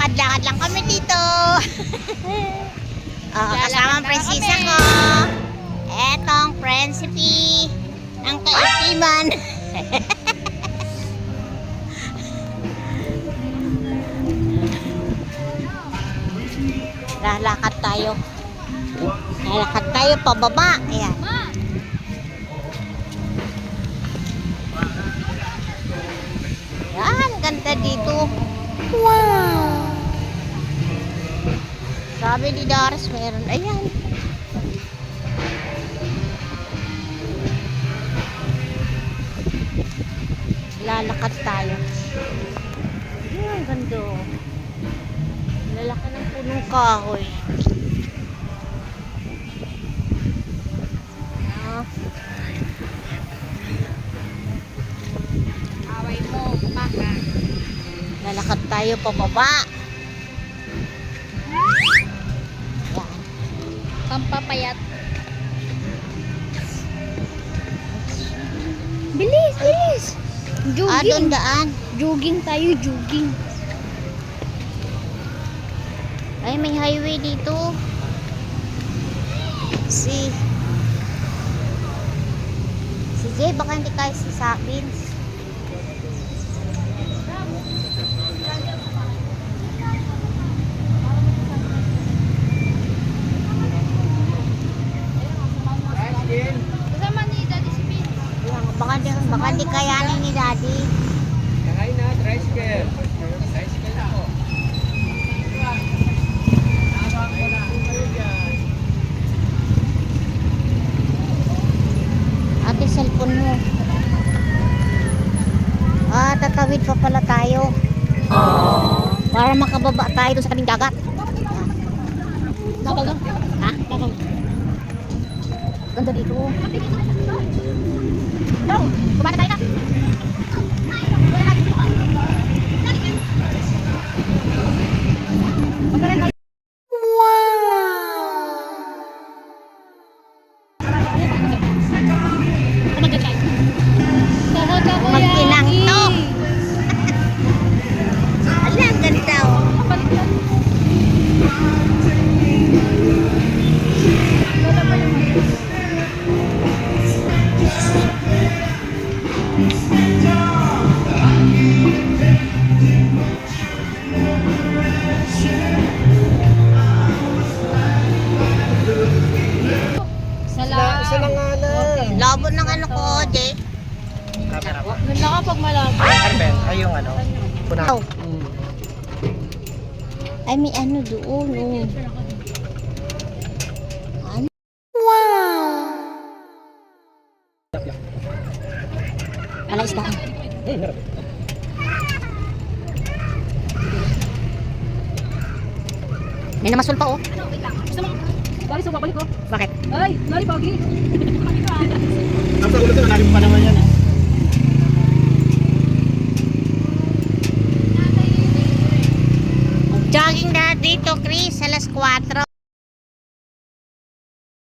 Lakad-lakad lang kami dito. Kasama ang prinsesa ko. Etong prinsipi ng kaitiman. Lalakad tayo. Lalakad tayo pababa. Ayan. Yan, ganda dito. Wow! Sabi ni Doris, meron. Ayan. Lalakad tayo. Ayan, ganda. Lalaki ng punong kahoy. Away mo, baka. Lalakad tayo pababa. Yan. Pampapayat. Bilis, bilis. Jogging. Doon daan. Jogging tayo, jogging. Ay, may highway dito. Si Jay, baka hindi kayo sasabin. Kasama ni Daddy si Pin. Baka hindi kayanin ni Daddy. Sakay na, tricycle. Tricycle na ako. Ate, cellphone mo. Tatawid pa pala tayo. Para makababa tayo doon sa tabing dagat. Bakal lang. Ha? Bakal. Ganda dito. Pero, kumana tayo na. Magkinang to. Ala, ang ganda oh. Isa lang nga lang. Labo ng ano ko, Jay. Camera pa. Nala ka pag malabo. Carmen, ay yung ano. Puna. Oh. Ay, may ano doon. Oh. Ano? Wow! Ala, isdaan. May namasul pa, oh. Gusto mo? Dari sa babalik ko. Bakit? Ay, dari pagi. Ang sagulo ko, nalalim pa naman yan. Jogging na dito, Chris, alas 4.